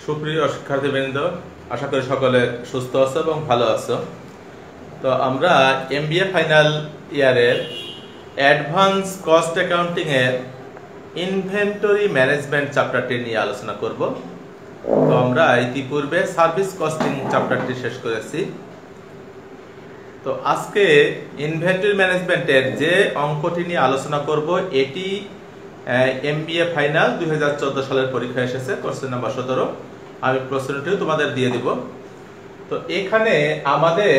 সুপ্রিয় শিক্ষার্থীবৃন্দ, আশা করি সকলে সুস্থ আছো এবং ভালো আছো। তো আমরা এমবিএ ফাইনাল ইয়ারের অ্যাডভান্স কস্ট অ্যাকাউন্টিং এর ইনভেন্টরি ম্যানেজমেন্ট চ্যাপ্টারটি নিয়ে আলোচনা করব। তো আমরা ইতিপূর্বে সার্ভিস কস্টিং চ্যাপ্টারটি শেষ করেছি। তো আজকে ইনভেন্টরি ম্যানেজমেন্টের যে অঙ্কটি নিয়ে আলোচনা করব এটি এমবিএ ফাইনাল 2014 সালের পরীক্ষায় এসেছে, কোশ্চেন নাম্বার 17। আমি প্রশ্নটিও তোমাদের দিয়ে দিব। তো এখানে আমাদের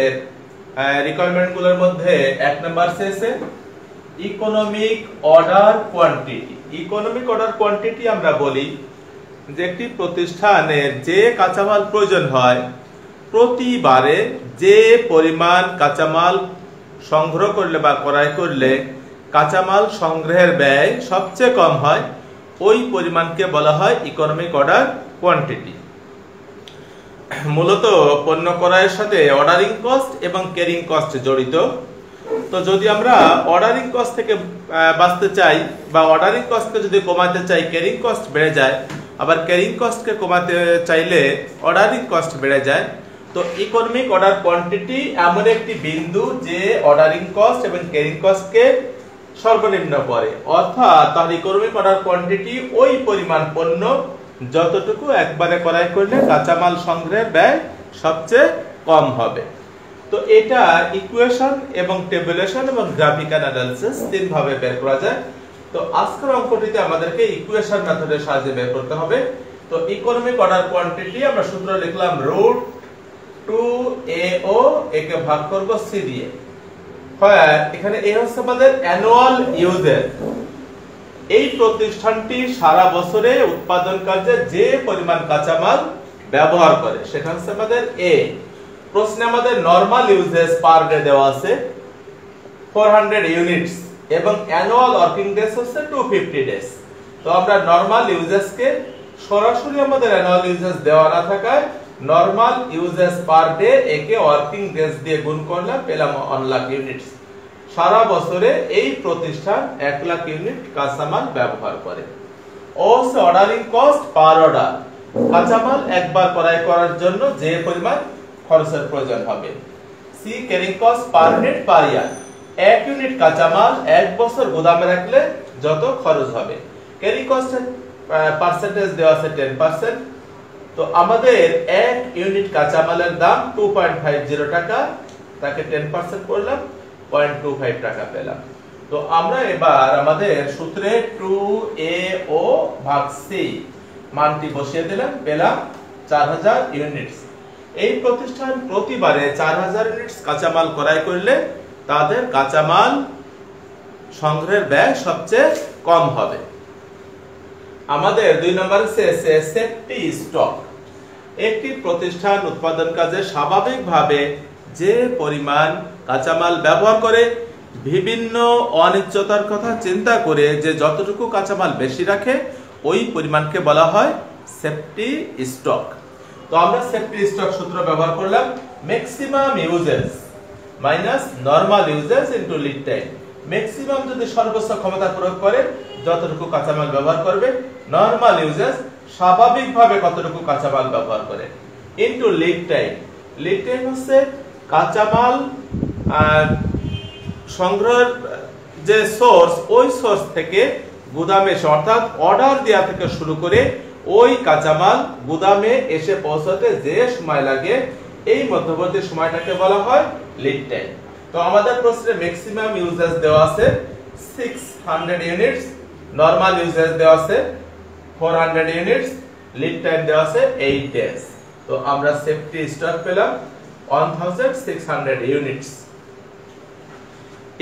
রিকোয়ারমেন্টগুলোর মধ্যে 1 নাম্বার চেয়েছে economic order quantity. Economic order quantity আমরা বলি যে একটি প্রতিষ্ঠানের যে কাঁচামাল প্রয়োজন হয় প্রতিবারে যে পরিমাণ কাঁচামাল সংগ্রহ করলে বা ক্রয় করলে কাঁচামাল সংগ্রহের ব্যয় সবচেয়ে কম হয়, ওই পরিমাণকে বলা হয় ইকোনমিক অর্ডার কোয়ান্টিটি। মূলত পণ্য ক্রয়ের সাথে অর্ডারিং কস্ট এবং ক্যারিং কস্ট জড়িত। তো যদি আমরা অর্ডারিং কস্ট থেকে বাঁচতে চাই বা অর্ডারিং কস্টকে যদি কমাতে চাই, ক্যারিং কস্ট বেড়ে যায়, আবার ক্যারিং কস্টকে কমাতে চাইলে অর্ডারিং কস্ট বেড়ে যায়। তো ইকোনমিক অর্ডার কোয়ান্টিটি এমন একটি বিন্দু যে অর্ডারিং কস্ট এবং ক্যারিং কস্টকে সর্বনিম্ন করে, অর্থাৎ তাহলে ইকোনমিক অর্ডার কোয়ান্টিটি ওই পরিমাণ পণ্য যতটুকু একবারে ক্রয় করলে কাঁচামাল সংগ্রহের ব্যয় সবচেয়ে কম হবে। তো এটা ইকুয়েশন এবং টেবুলেশন এবং গ্রাফিক্যাল অ্যানালিসিস তিন ভাবে বের করা যায়। তো আজকের অঙ্কটিতে আমাদেরকে ইকুয়েশন মেথডের সাহায্যে বের করতে হবে। তো ইকোনমিক অর্ডার কোয়ান্টিটি আমরা সূত্র লিখলাম রুট 2AO, একে ভাগ করব C দিয়ে। এখানে এই হচ্ছে আমাদের অ্যানুয়াল ইউজের। এই প্রতিষ্ঠানটি সারা বছরে উৎপাদন কার্যে যে পরিমাণ কাঁচামাল ব্যবহার করে সেটা হচ্ছে আমাদের A। প্রশ্নে আমাদের নরমাল ইউজেস পার ডে দেওয়া আছে 400 ইউনিটস এবং অ্যানুয়াল ওয়ার্কিং ডেজ হচ্ছে 250 ডেজ। তো আমরা নরমাল ইউজেসকে সরাসরি আমাদের অ্যানুয়াল ইউজেস দেওয়া না থাকায় নরমাল ইউজেস পার ডে একে ওয়ার্কিং ডেজ দিয়ে গুণ করলাম, পেলাম 1 লাখ ইউনিটস। সারা বছরে এই প্রতিষ্ঠান 1 লাখ ইউনিট কাঁচামাল ব্যবহার করে। ও হচ্ছে অর্ডারিং কস্ট পার অর্ডার, কাঁচামাল একবার ক্রয় করার জন্য যে পরিমাণ খরচের প্রয়োজন হবে। C carrying cost per unit per year, 1 unit কাঁচামাল 1 বছর গোদামে রাখলে যত খরচ হবে। ক্যারিং কস্টের পার্সেন্টেজ দেওয়া আছে 10%। তো আমাদের 1 ইউনিট কাঁচামালের দাম 2.50 টাকা, তাকে 10% করলাম, 0.25 টাকা পেলাম। তো আমরা এবার আমাদের সূত্রে 2AO ভাগ C মানটি বসিয়ে দিলাম, পেলাম 4000 ইউনিটস। এই প্রতিষ্ঠান প্রতিবারে 4000 ইউনিটস কাঁচামাল ক্রয় করলে তাদের কাঁচামাল সংগ্রহের ব্যয় সবচেয়ে কম হবে। আমাদের 2 নম্বরে আছে সেফটি স্টক। একটি প্রতিষ্ঠান উৎপাদন কাজে স্বাভাবিকভাবে যে পরিমাণ কাঁচামাল ব্যবহার করে বিভিন্ন অনিশ্চয়তার কথা চিন্তা করে যে যতটুকু কাঁচামাল বেশি রাখে ওই পরিমাণকে বলা হয় সেফটি স্টক। তো আমরা সেফটি স্টক সূত্র ব্যবহার করলাম maximum uses minus normal uses into lead time. Maximum যদি সর্বোচ্চ ক্ষমতা প্রয়োগ করে যতটুকু কাঁচামাল ব্যবহার করবে, নরমাল ইউজেস স্বাভাবিকভাবে কতটুকু কাঁচামাল ব্যবহার করে, into lead time. Lead time হচ্ছে কাঁচামাল সংগ্রহের যে সোর্স, ওই সোর্স থেকে গুদামে এসে, অর্থাৎ অর্ডার দেওয়া থেকে শুরু করে ওই কাঁচামাল গুদামে এসে পৌঁছাতে যে সময় লাগে এই মধ্যবর্তী সময়টাকে বলা হয় লিড টাইম। তো আমাদের প্রশ্নে ম্যাক্সিমাম ইউজেস দেওয়া আছে 600 ইউনিটস, নরমাল ইউজেস দেওয়া আছে 400 ইউনিটস, লিড টাইম দেওয়া আছে 8 ডেজ। তো আমরা সেফটি স্টক পেলাম 1600 ইউনিটস।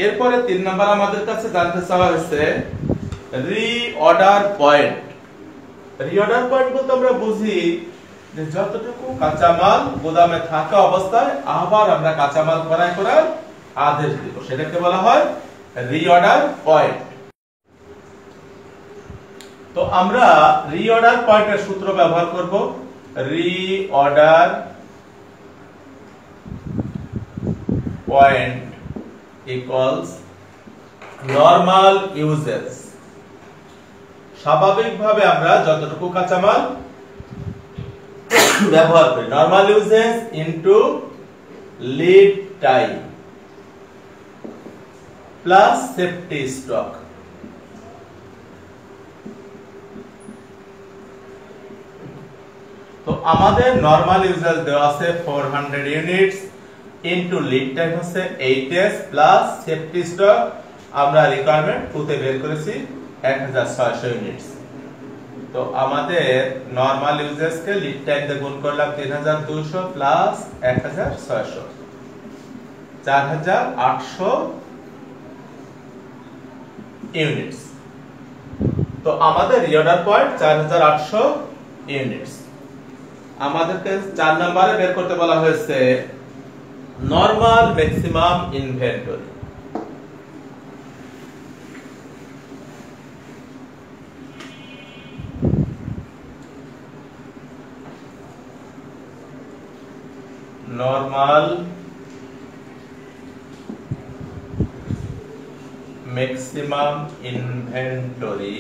এরপরে 3 নাম্বার আমাদের কাছে জানতে চাওয়া হয়েছে রিঅর্ডার পয়েন্ট। রিঅর্ডার পয়েন্ট বলতে আমরা বুঝি যে যতটুকু কাঁচামাল গোদামে থাকা অবস্থায় আবার আমরা কাঁচামাল ক্রয় করার আদেশ দিব, সেটাকে বলা হয় রিঅর্ডার পয়েন্ট। তো আমরা রিঅর্ডার পয়েন্টের সূত্র ব্যবহার করব। Reorder point equals normal uses. স্বাভাবিকভাবে আমরা যতটুকু কাঁচামাল ব্যবহার করি normal uses into lead time plus safety stock. তো আমাদের নরমাল ইউজেস দেওয়া আছে 400 ইউনিটস ইনটু লিড টাইম হচ্ছে 8s প্লাস সেফটি স্টক আমরা রিকোয়ারমেন্ট 2 তে বের করেছি 1600 ইউনিটস। তো আমাদের নরমাল ইউজেস কে লিড টাইম দিয়ে গুণ করলাম 3200 প্লাস 1600 4800 ইউনিটস। তো আমাদের রিঅর্ডার পয়েন্ট 4800 ইউনিটস। আমাদেরকে 4 নম্বরে বের করতে বলা হয়েছে normal maximum inventory. Normal maximum inventory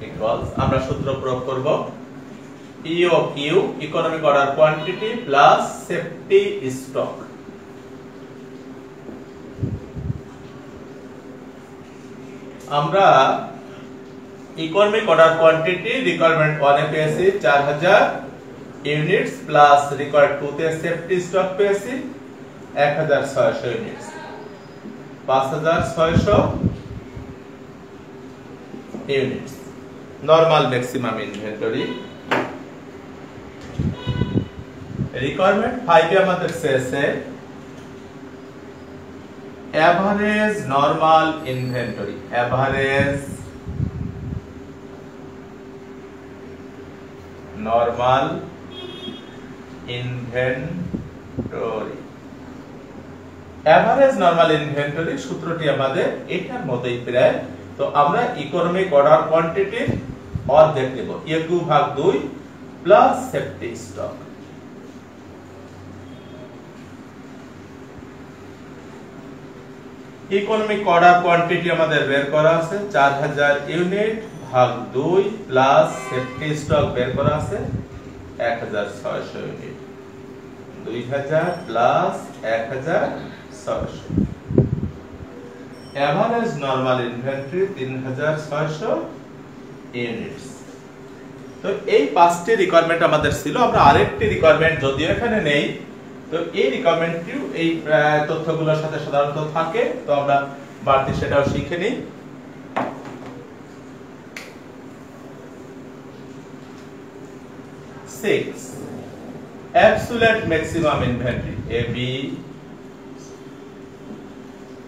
equals আমরা সূত্র প্রয়োগ করব EOQ economic order quantity plus safety stock. আমরা ইকোনমিক অর্ডার কোয়ান্টিটি রিকোয়ারমেন্ট 1 এ পেয়েছি 4000 ইউনিটস প্লাস রিকোয়ার্ড 2 তে সেফটি স্টক পেয়েছি 1600 units 5600 units normal maximum inventory. Requirement 5 এ আমাদের চেয়েছে average normal inventory. Average normal inventory. Average normal inventory সূত্রটি আমাদের এটার মতই প্রায়। তো আমরা ইকোনমিক অর্ডার কোয়ান্টিটির অর্ধেক নেব EOQ ভাগ 2 plus safety stock. Economic order quantity আমাদের বের করা আছে 4000 ইউনিট ভাগ 2 প্লাস সেফটি স্টক বের করা আছে 1600 unit 2000 plus 1600। Average normal inventory 3600 units. তো এই 5টি রিকোয়ারমেন্ট আমাদের ছিল। আমরা আরেকটি রিকোয়ারমেন্ট যদিও এখানে নেই, তো এই রিকোয়ারমেন্টটিও এই তথ্যগুলোর সাথে সাধারণত থাকে, তো আমরা বাড়তি সেটাও শিখে নিই। Absolute maximum inventory AB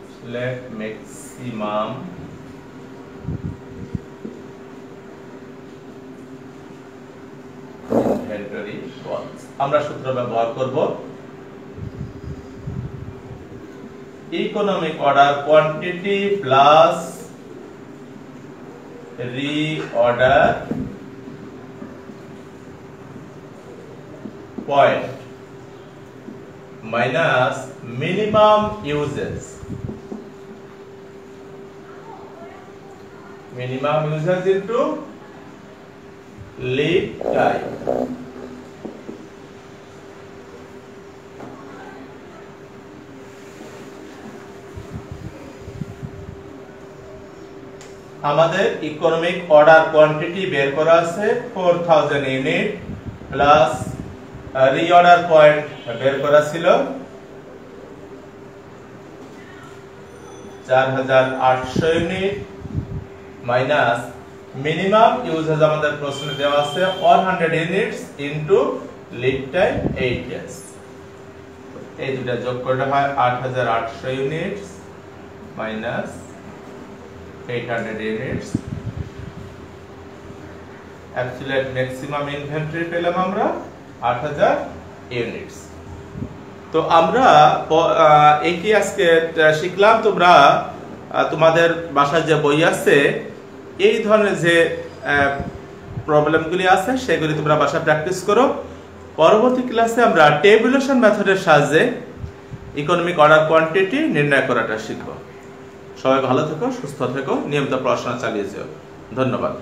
absolute maximum inventory আমরা সূত্র ব্যবহার করব economic order quantity plus reorder point minus minimum uses into lead time। আমাদের ইকোনমিক অর্ডার কোয়ান্টিটি বের করা আছে 4000 ইউনিট প্লাস রিঅর্ডার পয়েন্ট বের করা ছিল 4800 ইউনিট মাইনাস মিনিমাম ইউজেজ আমাদের প্রশ্নে দেওয়া আছে 100 units into lead time 8 days. এই দুটো যোগ করলে হয় 8800 units minus 800 units. Absolute maximum inventory পেলাম আমরা 8000 ইউনিটস। তো আমরা এটি আজকে শিখলাম। তোমরা তোমাদের বাসায় যে বই আছে এই ধরনের যে প্রবলেমগুলি আছে সেগুলি তোমরা বাসায় প্র্যাকটিস করো। পরবর্তী ক্লাসে আমরা টেবুলেশন মেথডের সাহায্যে ইকোনমিক অর্ডার কোয়ান্টিটি নির্ণয় করাটা শিখব। সবাই ভালো থেকো, সুস্থ থেকো, নিয়মিত পড়াশোনা চালিয়ে যাও। ধন্যবাদ।